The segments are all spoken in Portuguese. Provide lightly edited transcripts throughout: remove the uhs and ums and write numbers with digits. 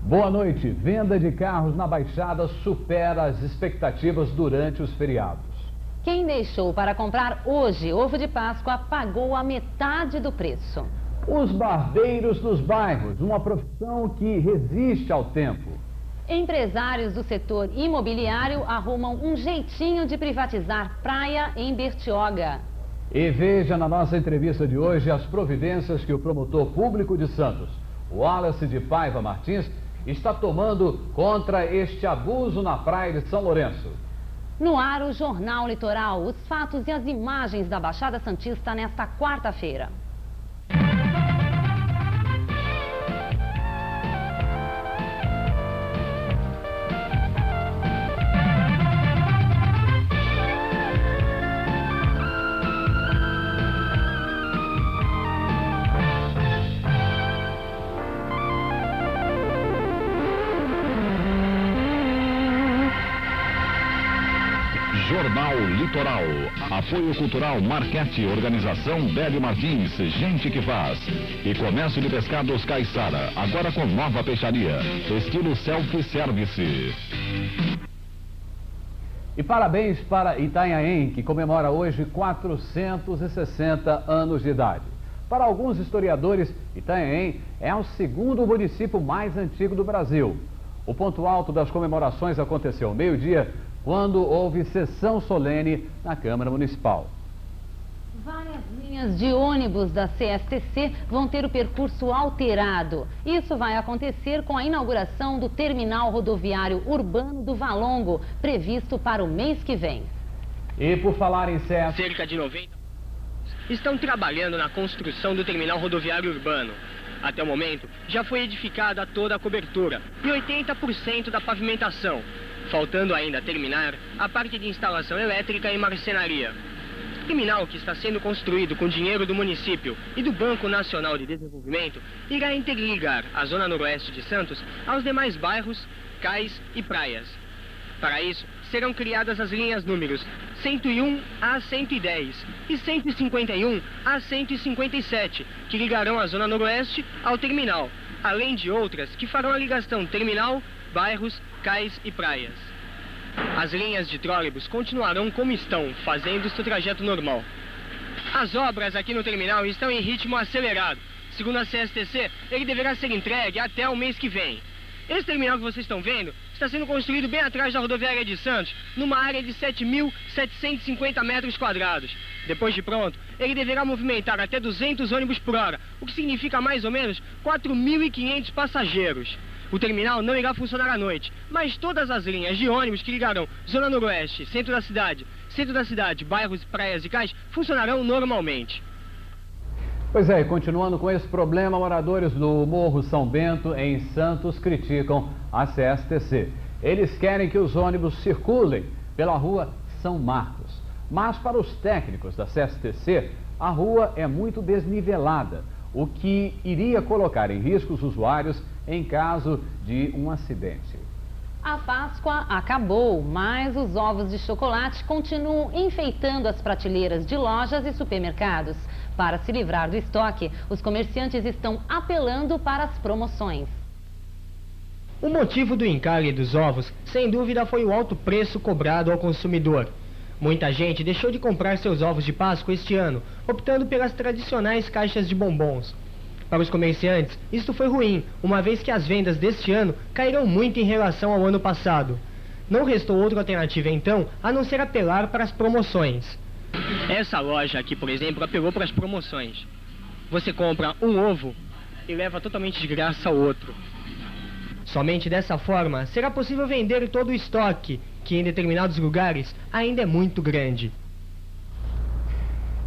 Boa noite. Venda de carros na Baixada supera as expectativas durante os feriados. Quem deixou para comprar hoje ovo de Páscoa pagou a metade do preço. Os barbeiros dos bairros, uma profissão que resiste ao tempo. Empresários do setor imobiliário arrumam um jeitinho de privatizar praia em Bertioga. E veja na nossa entrevista de hoje as providências que o promotor público de Santos, Wallace de Paiva Martins, está tomando contra este abuso na praia de São Lourenço. No ar, o Jornal Litoral, os fatos e as imagens da Baixada Santista nesta quarta-feira. Jornal Litoral. Apoio Cultural Marquete, Organização Bélio Martins, Gente que Faz. E Comércio de Pescados Caiçara, agora com nova peixaria, estilo self-service. E parabéns para Itanhaém, que comemora hoje 460 anos de idade. Para alguns historiadores, Itanhaém é o segundo município mais antigo do Brasil. O ponto alto das comemorações aconteceu ao meio-dia, quando houve sessão solene na Câmara Municipal. Várias linhas de ônibus da CSTC vão ter o percurso alterado. Isso vai acontecer com a inauguração do terminal rodoviário urbano do Valongo, previsto para o mês que vem. E por falar em cerca de 90 estão trabalhando na construção do terminal rodoviário urbano. Até o momento, já foi edificada toda a cobertura e 80% da pavimentação, faltando ainda terminar a parte de instalação elétrica e marcenaria. O terminal, que está sendo construído com dinheiro do município e do Banco Nacional de Desenvolvimento, irá interligar a zona noroeste de Santos aos demais bairros, cais e praias. Para isso, serão criadas as linhas números 101 a 110 e 151 a 157, que ligarão a zona noroeste ao terminal, além de outras que farão a ligação terminal, bairros, cais e praias. As linhas de trólebus continuarão como estão, fazendo seu trajeto normal. As obras aqui no terminal estão em ritmo acelerado. Segundo a CSTC, ele deverá ser entregue até o mês que vem. Esse terminal que vocês estão vendo está sendo construído bem atrás da rodoviária de Santos, numa área de 7.750 metros quadrados. Depois de pronto, ele deverá movimentar até 200 ônibus por hora, o que significa mais ou menos 4.500 passageiros. O terminal não irá funcionar à noite, mas todas as linhas de ônibus que ligarão Zona Noroeste, centro da cidade, bairros, praias e cais funcionarão normalmente. Pois é, continuando com esse problema, moradores do Morro São Bento, em Santos, criticam a CSTC. Eles querem que os ônibus circulem pela rua São Marcos. Mas para os técnicos da CSTC, a rua é muito desnivelada, o que iria colocar em risco os usuários em caso de um acidente. A Páscoa acabou, mas os ovos de chocolate continuam enfeitando as prateleiras de lojas e supermercados. Para se livrar do estoque, os comerciantes estão apelando para as promoções. O motivo do encalhe dos ovos, sem dúvida, foi o alto preço cobrado ao consumidor. Muita gente deixou de comprar seus ovos de Páscoa este ano, optando pelas tradicionais caixas de bombons. Para os comerciantes, isto foi ruim, uma vez que as vendas deste ano caíram muito em relação ao ano passado. Não restou outra alternativa então, a não ser apelar para as promoções. Essa loja aqui, por exemplo, apelou para as promoções. Você compra um ovo e leva totalmente de graça o outro. Somente dessa forma será possível vender todo o estoque, que em determinados lugares ainda é muito grande.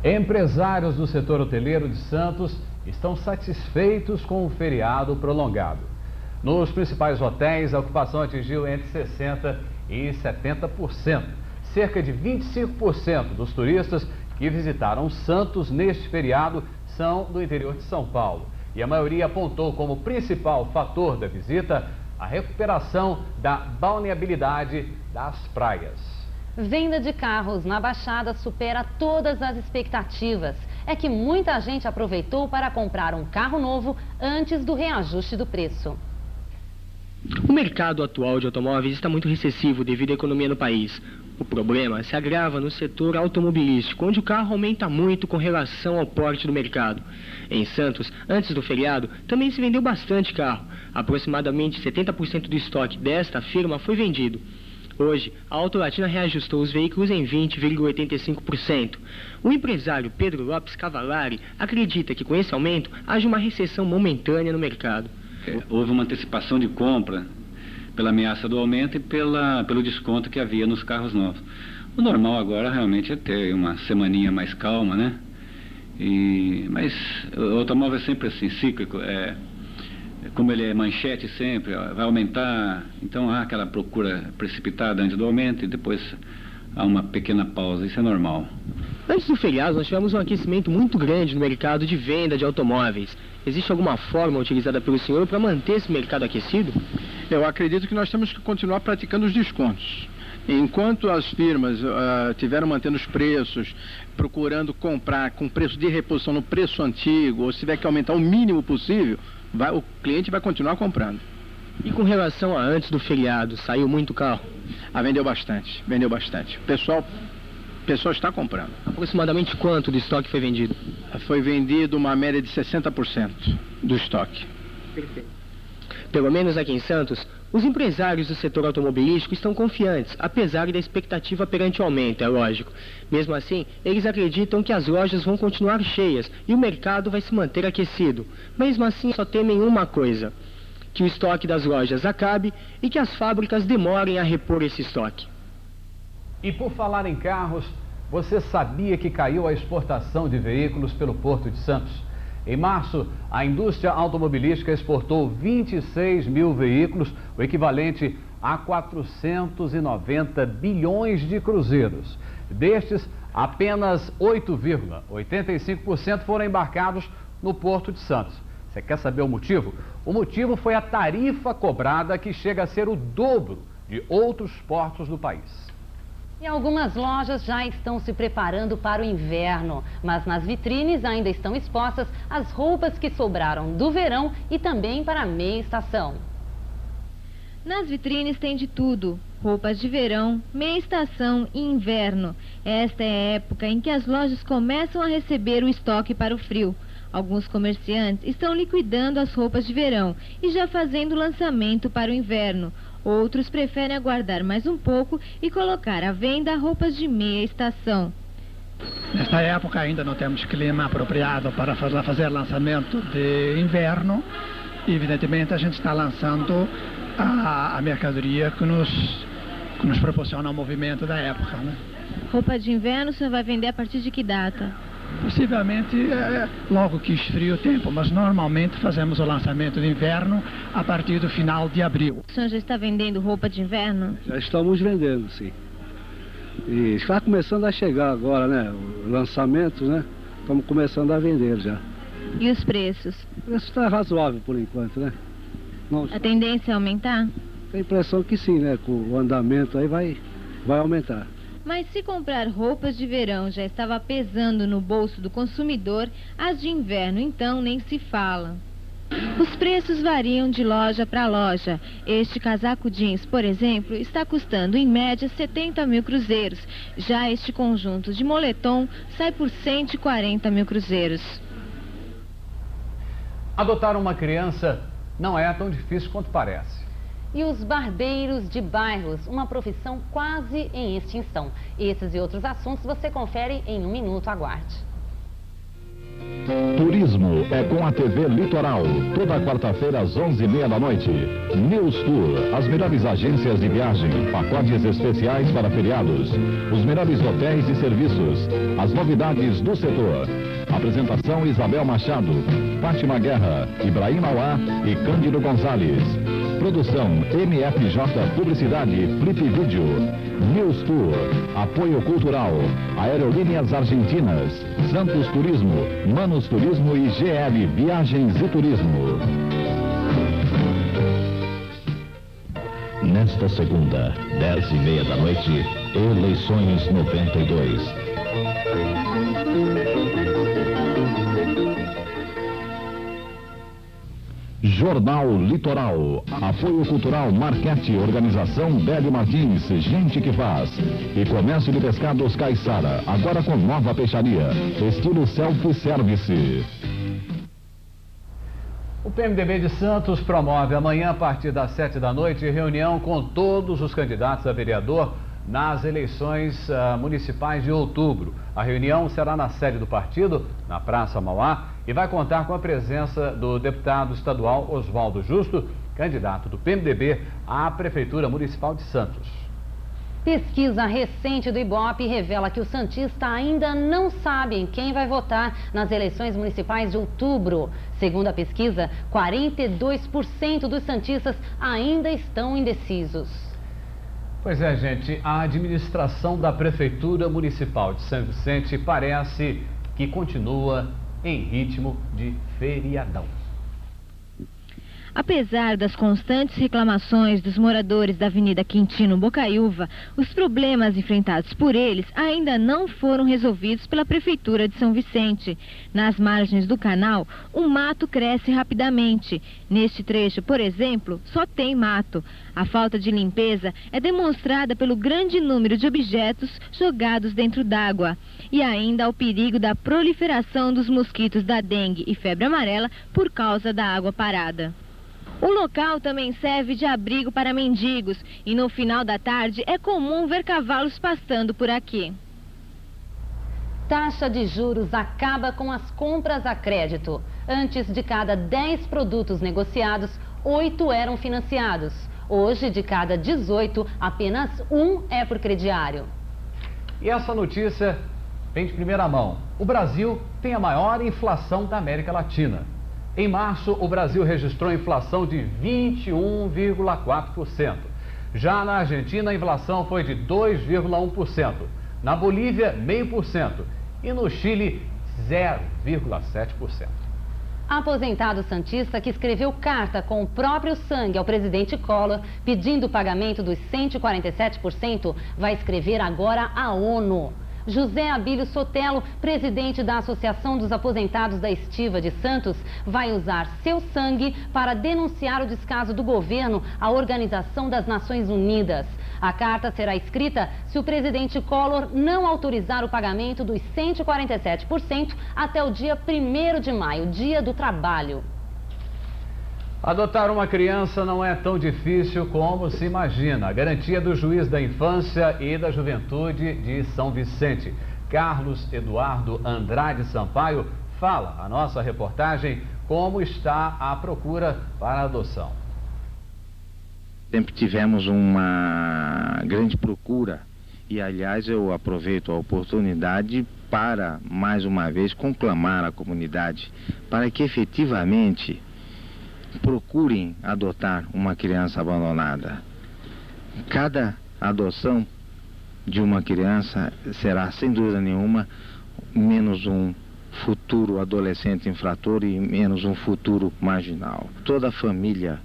Empresários do setor hoteleiro de Santos estão satisfeitos com o feriado prolongado. Nos principais hotéis, a ocupação atingiu entre 60% e 70%. Cerca de 25% dos turistas que visitaram Santos neste feriado são do interior de São Paulo. E a maioria apontou como principal fator da visita a recuperação da balneabilidade das praias. Venda de carros na Baixada supera todas as expectativas. É que muita gente aproveitou para comprar um carro novo antes do reajuste do preço. mercado atual de automóveis está muito recessivo devido à economia no país. O problema se agrava no setor automobilístico, onde o carro aumenta muito com relação ao porte do mercado. Em Santos, antes do feriado, também se vendeu bastante carro. Aproximadamente 70% do estoque desta firma foi vendido. Hoje, a Auto Latina reajustou os veículos em 20,85%. O empresário Pedro Lopes Cavalari acredita que com esse aumento haja uma recessão momentânea no mercado. Houve uma antecipação de compra pela ameaça do aumento e pelo desconto que havia nos carros novos. O normal agora realmente é ter uma semaninha mais calma, né? Mas o automóvel é sempre assim, cíclico. Como ele é manchete sempre, vai aumentar, então há aquela procura precipitada antes do aumento e depois há uma pequena pausa, isso é normal. Antes do feriado, nós tivemos um aquecimento muito grande no mercado de venda de automóveis. Existe alguma forma utilizada pelo senhor para manter esse mercado aquecido? Eu acredito que nós temos que continuar praticando os descontos. Enquanto as firmas tiveram mantendo os preços, procurando comprar com preço de reposição no preço antigo, ou se tiver que aumentar o mínimo possível, o cliente vai continuar comprando. E com relação a antes do feriado, saiu muito carro? Vendeu bastante, vendeu bastante. O pessoal está comprando. Aproximadamente quanto do estoque foi vendido? Foi vendido uma média de 60% do estoque. Perfeito. Pelo menos aqui em Santos, os empresários do setor automobilístico estão confiantes, apesar da expectativa perante o aumento, é lógico. Mesmo assim, eles acreditam que as lojas vão continuar cheias e o mercado vai se manter aquecido. Mesmo assim, só temem uma coisa: que o estoque das lojas acabe e que as fábricas demorem a repor esse estoque. E por falar em carros, você sabia que caiu a exportação de veículos pelo Porto de Santos? Em março, a indústria automobilística exportou 26 mil veículos, o equivalente a 490 bilhões de cruzeiros. Destes, apenas 8,85% foram embarcados no Porto de Santos. Você quer saber o motivo? O motivo foi a tarifa cobrada, que chega a ser o dobro de outros portos do país. E algumas lojas já estão se preparando para o inverno, mas nas vitrines ainda estão expostas as roupas que sobraram do verão e também para a meia estação. Nas vitrines tem de tudo: roupas de verão, meia estação e inverno. Esta é a época em que as lojas começam a receber o estoque para o frio. Alguns comerciantes estão liquidando as roupas de verão e já fazendo o lançamento para o inverno. Outros preferem aguardar mais um pouco e colocar à venda roupas de meia estação. Nesta época ainda não temos clima apropriado para fazer lançamento de inverno. E, evidentemente, a gente está lançando a mercadoria que nos proporciona o movimento da época, né? Roupa de inverno você vai vender a partir de que data? Possivelmente logo que esfria o tempo, mas normalmente fazemos o lançamento de inverno a partir do final de abril. O senhor já está vendendo roupa de inverno? Já estamos vendendo, sim. E está começando a chegar agora, né? O lançamento, né? Estamos começando a vender já. E os preços? O preço está razoável por enquanto, né? Não... A tendência é aumentar? Tem a impressão que sim, né? Com o andamento aí vai aumentar. Mas se comprar roupas de verão já estava pesando no bolso do consumidor, as de inverno então nem se fala. Os preços variam de loja para loja. Este casaco jeans, por exemplo, está custando em média 70 mil cruzeiros. Já este conjunto de moletom sai por 140 mil cruzeiros. Adotar uma criança não é tão difícil quanto parece. E os barbeiros de bairros, uma profissão quase em extinção. Esses e outros assuntos você confere em um minuto, aguarde. Turismo é com a TV Litoral, toda quarta-feira às 11h30 da noite. News Tour, as melhores agências de viagem, pacotes especiais para feriados, os melhores hotéis e serviços, as novidades do setor. Apresentação: Isabel Machado, Fátima Guerra, Ibrahim Mauá e Cândido Gonzalez. Produção: MFJ Publicidade, Flip Video. News Tour, apoio cultural, Aerolíneas Argentinas, Santos Turismo, Manos Turismo e GL Viagens e Turismo. Nesta segunda, 10h30 da noite, Eleições 92. Jornal Litoral. Apoio Cultural Marquete, Organização Bélio Martins, Gente que Faz. E Comércio de Pescados Caiçara, agora com nova peixaria, estilo self-service. O PMDB de Santos promove amanhã, a partir das 7 da noite, reunião com todos os candidatos a vereador nas eleições municipais de outubro. A reunião será na sede do partido, na Praça Mauá, e vai contar com a presença do deputado estadual Oswaldo Justo, candidato do PMDB à Prefeitura Municipal de Santos. Pesquisa recente do Ibope revela que o santista ainda não sabe em quem vai votar nas eleições municipais de outubro. Segundo a pesquisa, 42% dos santistas ainda estão indecisos. Pois é, gente, a administração da Prefeitura Municipal de São Vicente parece que continua em ritmo de feriadão. Apesar das constantes reclamações dos moradores da Avenida Quintino Bocaiúva, os problemas enfrentados por eles ainda não foram resolvidos pela Prefeitura de São Vicente. Nas margens do canal, o mato cresce rapidamente. Neste trecho, por exemplo, só tem mato. A falta de limpeza é demonstrada pelo grande número de objetos jogados dentro d'água. E ainda ao perigo da proliferação dos mosquitos da dengue e febre amarela por causa da água parada. O local também serve de abrigo para mendigos e no final da tarde é comum ver cavalos pastando por aqui. Taxa de juros acaba com as compras a crédito. Antes, de cada 10 produtos negociados, 8 eram financiados. Hoje, de cada 18, apenas 1 é por crediário. E essa notícia vem de primeira mão. O Brasil tem a maior inflação da América Latina. Em março, o Brasil registrou inflação de 21,4%. Já na Argentina, a inflação foi de 2,1%. Na Bolívia, 0,5%. E no Chile, 0,7%. Aposentado santista que escreveu carta com o próprio sangue ao presidente Collor pedindo o pagamento dos 147%, vai escrever agora à ONU. José Abílio Sotelo, presidente da Associação dos Aposentados da Estiva de Santos, vai usar seu sangue para denunciar o descaso do governo à Organização das Nações Unidas. A carta será escrita se o presidente Collor não autorizar o pagamento dos 147% até o dia 1º de maio, Dia do Trabalho. Adotar uma criança não é tão difícil como se imagina. A garantia do juiz da infância e da juventude de São Vicente, Carlos Eduardo Andrade Sampaio, fala a nossa reportagem como está a procura para a adoção. Sempre tivemos uma grande procura e, aliás, eu aproveito a oportunidade para, mais uma vez, conclamar a comunidade para que efetivamente procurem adotar uma criança abandonada. Cada adoção de uma criança será, sem dúvida nenhuma, menos um futuro adolescente infrator e menos um futuro marginal. Toda família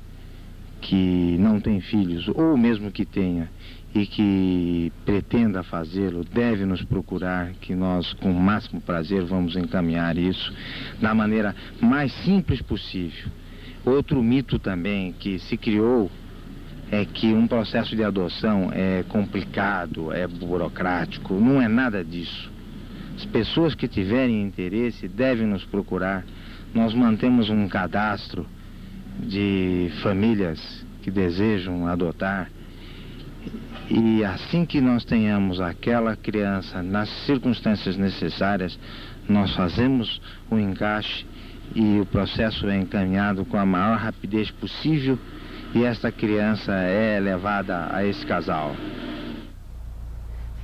que não tem filhos, ou mesmo que tenha, e que pretenda fazê-lo, deve nos procurar, que nós, com o máximo prazer, vamos encaminhar isso da maneira mais simples possível. Outro mito também que se criou é que um processo de adoção é complicado, é burocrático. Não é nada disso. As pessoas que tiverem interesse devem nos procurar. Nós mantemos um cadastro de famílias que desejam adotar. E assim que nós tenhamos aquela criança nas circunstâncias necessárias, nós fazemos o encaixe e o processo é encaminhado com a maior rapidez possível e esta criança é levada a esse casal.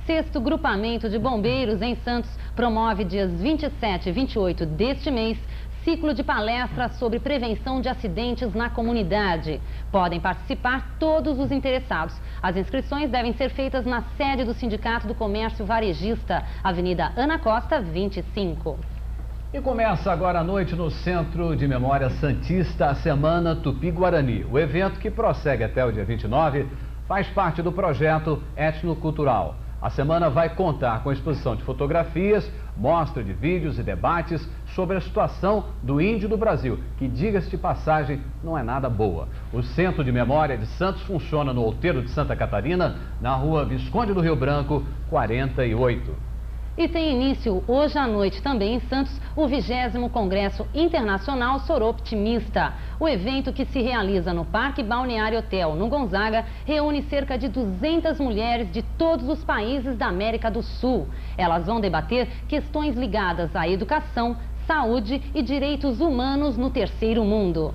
6º Grupamento de Bombeiros em Santos promove dias 27 e 28 deste mês ciclo de palestras sobre prevenção de acidentes na comunidade. Podem participar todos os interessados. As inscrições devem ser feitas na sede do Sindicato do Comércio Varejista, Avenida Ana Costa, 25. E começa agora à noite no Centro de Memória Santista a Semana Tupi-Guarani. O evento, que prossegue até o dia 29, faz parte do projeto Etnocultural. A semana vai contar com exposição de fotografias, mostra de vídeos e debates sobre a situação do índio do Brasil, que, diga-se de passagem, não é nada boa. O Centro de Memória de Santos funciona no Outeiro de Santa Catarina, na rua Visconde do Rio Branco, 48. E tem início hoje à noite também em Santos o 20º Congresso Internacional Soroptimista. O evento, que se realiza no Parque Balneário Hotel, no Gonzaga, reúne cerca de 200 mulheres de todos os países da América do Sul. Elas vão debater questões ligadas à educação, saúde e direitos humanos no terceiro mundo.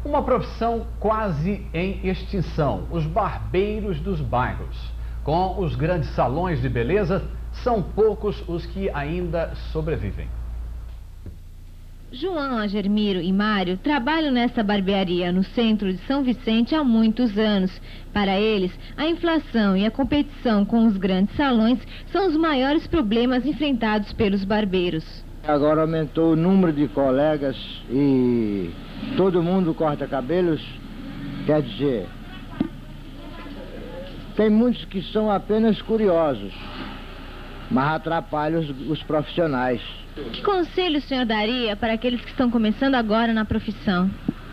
Uma profissão quase em extinção, os barbeiros dos bairros. Com os grandes salões de beleza, são poucos os que ainda sobrevivem. João, Agermiro e Mário trabalham nessa barbearia no centro de São Vicente há muitos anos. Para eles, a inflação e a competição com os grandes salões são os maiores problemas enfrentados pelos barbeiros. Agora aumentou o número de colegas e todo mundo corta cabelos, quer dizer, tem muitos que são apenas curiosos, mas atrapalham os profissionais. Que conselho o senhor daria para aqueles que estão começando agora na profissão?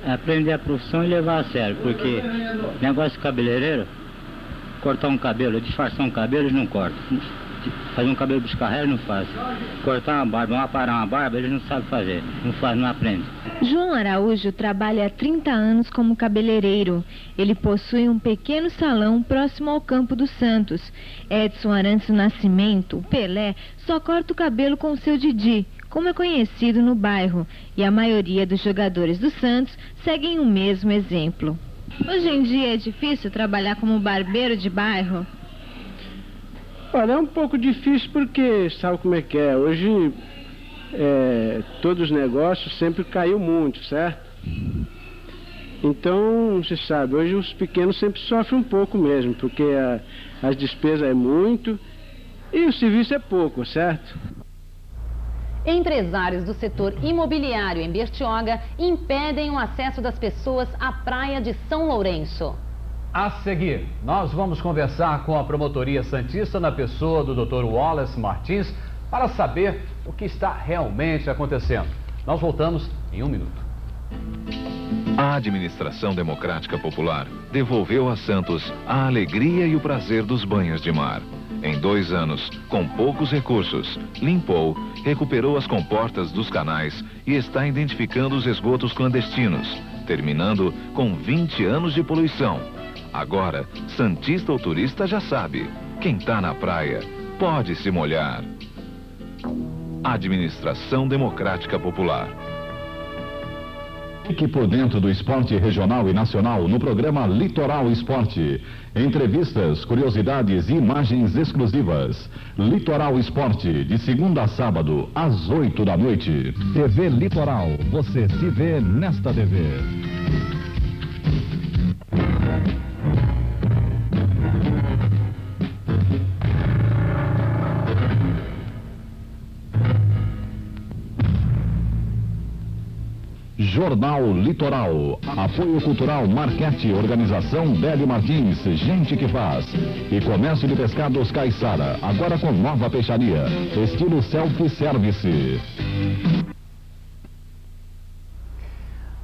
Aprender a profissão e levar a sério, porque negócio de cabeleireiro, cortar um cabelo, disfarçar um cabelo, eles não cortam. Fazer um cabelo buscarreiro, não faz. Cortar uma barba, aparar uma barba, eles não sabem fazer. Não faz, não aprende. João Araújo trabalha há 30 anos como cabeleireiro. Ele possui um pequeno salão próximo ao Campo dos Santos. Edson Arantes Nascimento, o Pelé, só corta o cabelo com o seu Didi, como é conhecido no bairro. E a maioria dos jogadores do Santos seguem o mesmo exemplo. Hoje em dia é difícil trabalhar como barbeiro de bairro? Olha, é um pouco difícil porque sabe como é que é. Hoje todos os negócios sempre caiu muito, certo? Então, você sabe, hoje os pequenos sempre sofrem um pouco mesmo, porque as despesas é muito e o serviço é pouco, certo? Empresários do setor imobiliário em Bertioga impedem o acesso das pessoas à praia de São Lourenço. A seguir, nós vamos conversar com a Promotoria Santista na pessoa do Dr. Wallace Martins para saber o que está realmente acontecendo. Nós voltamos em 1 minuto. A Administração Democrática Popular devolveu a Santos a alegria e o prazer dos banhos de mar. Em 2 anos, com poucos recursos, limpou, recuperou as comportas dos canais e está identificando os esgotos clandestinos, terminando com 20 anos de poluição. Agora, santista ou turista já sabe, quem está na praia pode se molhar. Administração Democrática Popular. Fique por dentro do esporte regional e nacional no programa Litoral Esporte. Entrevistas, curiosidades e imagens exclusivas. Litoral Esporte, de segunda a sábado, às 8 da noite. TV Litoral, você se vê nesta TV. Jornal Litoral, apoio cultural Marquete, organização Bélio Martins, gente que faz. E comércio de pescados Caiçara, agora com nova peixaria, estilo self-service.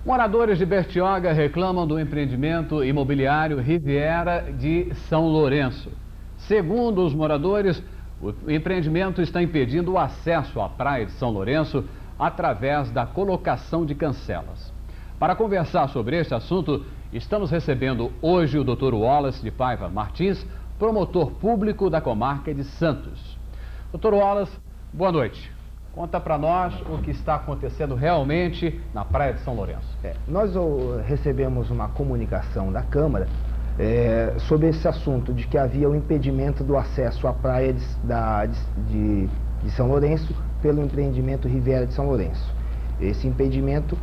Moradores de Bertioga reclamam do empreendimento imobiliário Riviera de São Lourenço. Segundo os moradores, o empreendimento está impedindo o acesso à praia de São Lourenço através da colocação de cancelas. Para conversar sobre este assunto, estamos recebendo hoje o Dr. Wallace de Paiva Martins, promotor público da comarca de Santos. Dr. Wallace, boa noite. Conta para nós o que está acontecendo realmente na praia de São Lourenço. Nós recebemos uma comunicação da Câmara sobre esse assunto de que havia o impedimento do acesso à praia de São Lourenço pelo empreendimento Riviera de São Lourenço. Esse impedimento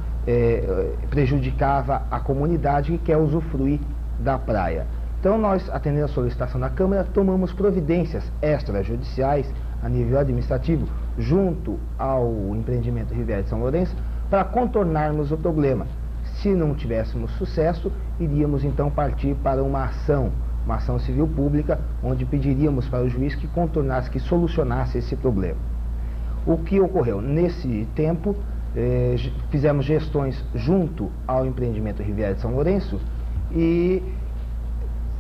prejudicava a comunidade que quer usufruir da praia. Então nós, atendendo a solicitação da Câmara, tomamos providências extrajudiciais a nível administrativo junto ao empreendimento Riviera de São Lourenço para contornarmos o problema. Se não tivéssemos sucesso, iríamos então partir para uma ação uma ação civil pública, onde pediríamos para o juiz que contornasse, que solucionasse esse problema. O que ocorreu? Nesse tempo, fizemos gestões junto ao empreendimento Riviera de São Lourenço e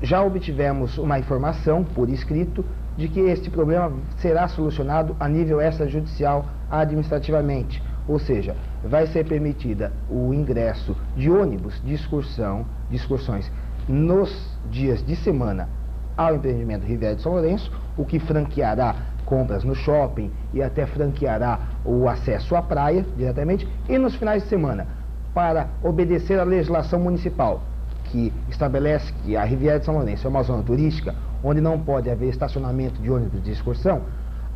já obtivemos uma informação por escrito de que este problema será solucionado a nível extrajudicial administrativamente, ou seja, vai ser permitida o ingresso de ônibus de excursões nos dias de semana ao empreendimento Riviera de São Lourenço, o que franqueará compras no shopping e até franqueará o acesso à praia diretamente, e nos finais de semana, para obedecer à legislação municipal, que estabelece que a Riviera de São Lourenço é uma zona turística, onde não pode haver estacionamento de ônibus de excursão,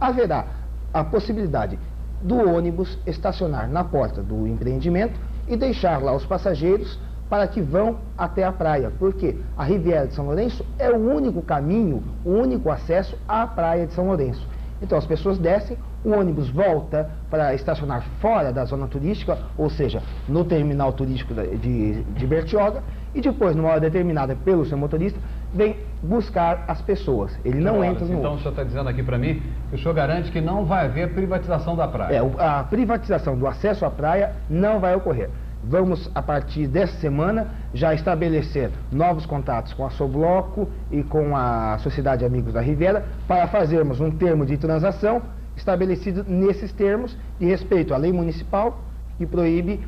haverá a possibilidade do ônibus estacionar na porta do empreendimento e deixar lá os passageiros para que vão até a praia, porque a Riviera de São Lourenço é o único caminho, o único acesso à praia de São Lourenço. Então as pessoas descem, o ônibus volta para estacionar fora da zona turística, ou seja, no terminal turístico de Bertioga, e depois, numa hora determinada pelo seu motorista, vem buscar as pessoas. Ele não entra no Então o senhor está dizendo aqui para mim que o senhor garante que não vai haver privatização da praia. A privatização do acesso à praia não vai ocorrer. Vamos, a partir dessa semana, já estabelecer novos contatos com a Sobloco e com a Sociedade Amigos da Riviera para fazermos um termo de transação estabelecido nesses termos de respeito à lei municipal que proíbe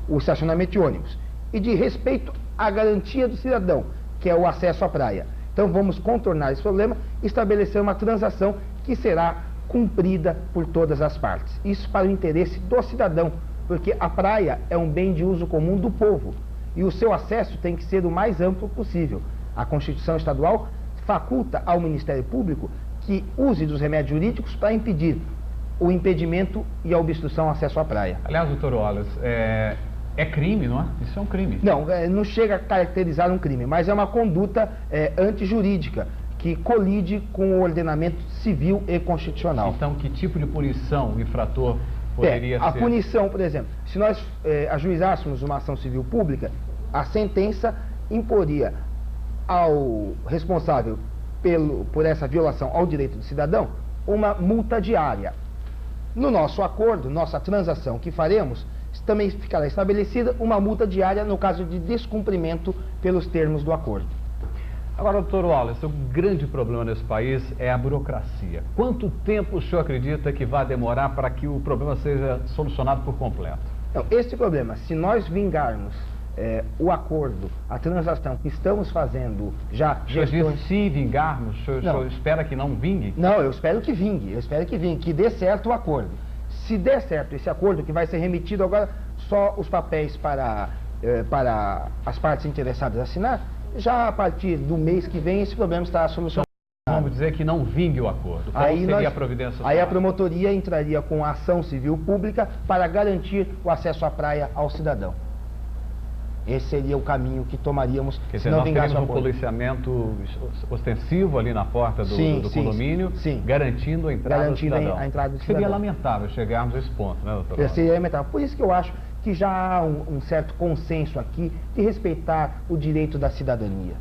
o estacionamento de ônibus e de respeito à garantia do cidadão, que é o acesso à praia. Então vamos contornar esse problema e estabelecer uma transação que será cumprida por todas as partes. Isso para o interesse do cidadão, porque a praia é um bem de uso comum do povo e o seu acesso tem que ser o mais amplo possível. A Constituição Estadual faculta ao Ministério Público que use dos remédios jurídicos para impedir o impedimento e a obstrução ao acesso à praia. Aliás, doutor Wallace, é crime, não é? Isso é um crime. Não, não chega a caracterizar um crime, mas é uma conduta antijurídica que colide com o ordenamento civil e constitucional. Então, que tipo de punição o infrator poderia ser? A punição, por exemplo, se nós ajuizássemos uma ação civil pública, a sentença imporia ao responsável por essa violação ao direito do cidadão uma multa diária. No nosso acordo, nossa transação que faremos, também ficará estabelecida uma multa diária no caso de descumprimento pelos termos do acordo. Agora, doutor Wallace, o grande problema nesse país é a burocracia. Quanto tempo o senhor acredita que vai demorar para que o problema seja solucionado por completo? Então, esse problema, se nós vingarmos o acordo, a transação que estamos fazendo já... Se vingarmos, o senhor espera que não vingue? Não, eu espero que vingue, que dê certo o acordo. Se der certo esse acordo, que vai ser remetido agora só os papéis para as partes interessadas assinar, já a partir do mês que vem esse problema estará solucionado. Vamos dizer que não vingue o acordo. Qual seria a providência? Aí a promotoria entraria com a ação civil pública para garantir o acesso à praia ao cidadão. Esse seria o caminho que tomaríamos. Quer dizer, nós teríamos um policiamento ostensivo ali na porta do condomínio, garantindo a entrada do cidadão. Seria lamentável chegarmos a esse ponto, né, doutor? Seria lamentável. Por isso que eu acho que já há um certo consenso aqui de respeitar o direito da cidadania.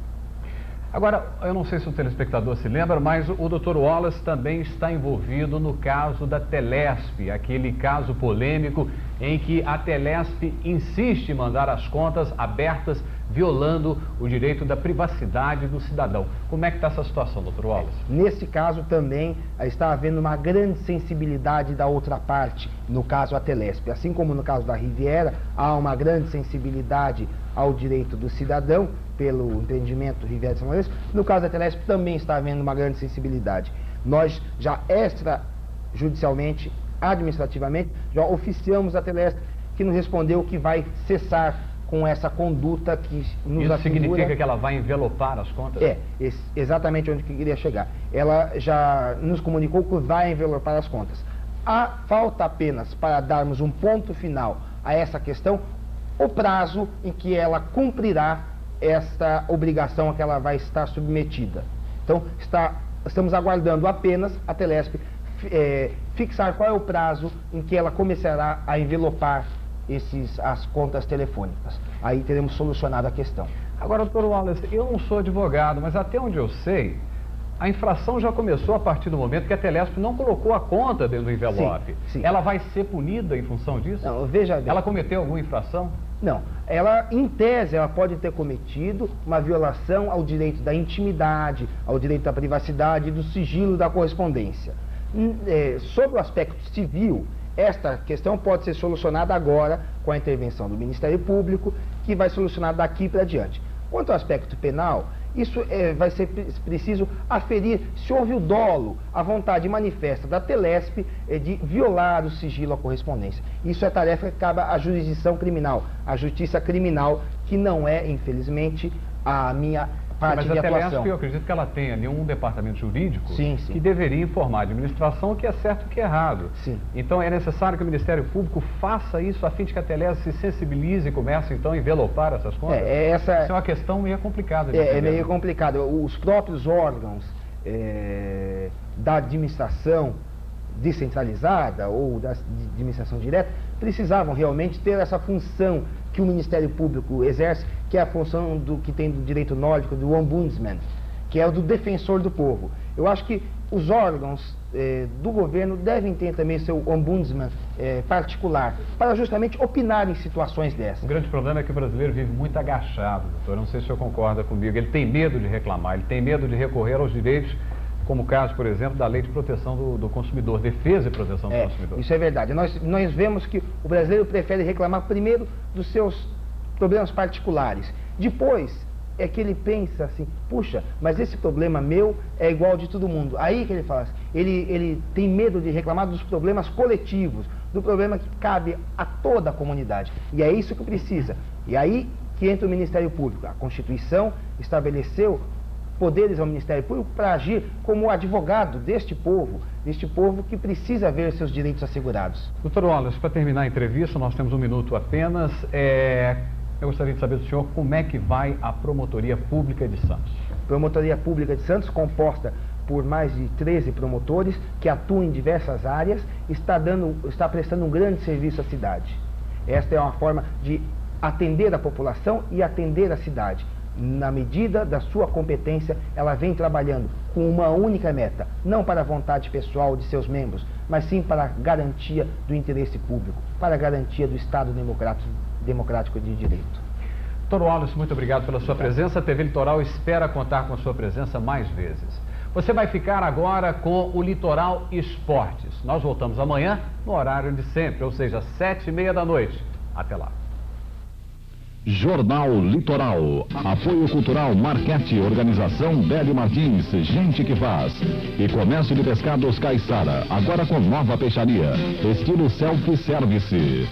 Agora, eu não sei se o telespectador se lembra, mas o Dr. Wallace também está envolvido no caso da Telesp, aquele caso polêmico em que a Telesp insiste em mandar as contas abertas, violando o direito da privacidade do cidadão. Como é que está essa situação, Dr. Wallace? Nesse caso também está havendo uma grande sensibilidade da outra parte, no caso a Telesp. Assim como no caso da Riviera, há uma grande sensibilidade ao direito do cidadão pelo empreendimento Riviera de São Lourenço, no caso da Telesp também está havendo uma grande sensibilidade. Nós já extrajudicialmente, administrativamente, já oficiamos a Telesp, que nos respondeu que vai cessar com essa conduta que nos Isso significa que ela vai envelopar as contas? Exatamente onde que eu queria chegar. Ela já nos comunicou que vai envelopar as contas. Falta apenas para darmos um ponto final a essa questão, o prazo em que ela cumprirá esta obrigação a que ela vai estar submetida. Então, estamos aguardando apenas a Telesp fixar qual é o prazo em que ela começará a envelopar as contas telefônicas. Aí teremos solucionado a questão. Agora, doutor Wallace, eu não sou advogado, mas até onde eu sei, a infração já começou a partir do momento que a Telesp não colocou a conta dentro do envelope. Sim. Ela vai ser punida em função disso? Não, veja bem. Ela cometeu alguma infração? Não. Ela, em tese, ela pode ter cometido uma violação ao direito da intimidade, ao direito da privacidade e do sigilo da correspondência. Sobre o aspecto civil, esta questão pode ser solucionada agora com a intervenção do Ministério Público, que vai solucionar daqui para diante. Quanto ao aspecto penal, isso vai ser preciso aferir se houve o dolo, a vontade manifesta da Telesp de violar o sigilo à correspondência. Isso é tarefa que cabe à jurisdição criminal, à justiça criminal, que não é, infelizmente, a minha parte de atuação. Mas a Telesp, eu acredito que ela tem ali um departamento jurídico que deveria informar a administração o que é certo e o que é errado. Sim. Então é necessário que o Ministério Público faça isso a fim de que a Telesp se sensibilize e comece então a envelopar essas contas? Isso é uma questão meio complicada. É meio complicado. Os próprios órgãos da administração descentralizada ou da administração direta precisavam realmente ter essa função que o Ministério Público exerce, que é a função que tem do direito nórdico, do ombudsman, que é o do defensor do povo. Eu acho que os órgãos do governo devem ter também seu ombudsman particular, para justamente opinar em situações dessas. O grande problema é que o brasileiro vive muito agachado, doutor. Não sei se o senhor concorda comigo. Ele tem medo de reclamar, ele tem medo de recorrer aos direitos, como o caso, por exemplo, da Lei de Proteção do Consumidor, Defesa e Proteção do Consumidor. Isso é verdade. Nós vemos que o brasileiro prefere reclamar primeiro dos seus problemas particulares. Depois é que ele pensa assim, puxa, mas esse problema meu é igual ao de todo mundo. Aí que ele fala assim, ele tem medo de reclamar dos problemas coletivos, do problema que cabe a toda a comunidade. E é isso que precisa. E aí que entra o Ministério Público. A Constituição estabeleceu poderes ao Ministério Público para agir como advogado deste povo que precisa ver seus direitos assegurados. Doutor Wallace, para terminar a entrevista, nós temos um minuto apenas. Eu gostaria de saber do senhor como é que vai a Promotoria Pública de Santos. Promotoria Pública de Santos, composta por mais de 13 promotores que atuam em diversas áreas, está prestando um grande serviço à cidade. Esta é uma forma de atender a população e atender a cidade. Na medida da sua competência, ela vem trabalhando com uma única meta, não para a vontade pessoal de seus membros, mas sim para a garantia do interesse público, para a garantia do Estado democrático de direito. Doutor Wallace, muito obrigado pela sua presença. A TV Litoral espera contar com a sua presença mais vezes. Você vai ficar agora com o Litoral Esportes. Nós voltamos amanhã no horário de sempre, ou seja, 7h30 da noite. Até lá. Jornal Litoral. Apoio Cultural Marquete, Organização Bélio Martins, Gente que Faz. E Comércio de Pescados Caiçara, agora com nova peixaria, estilo self-service.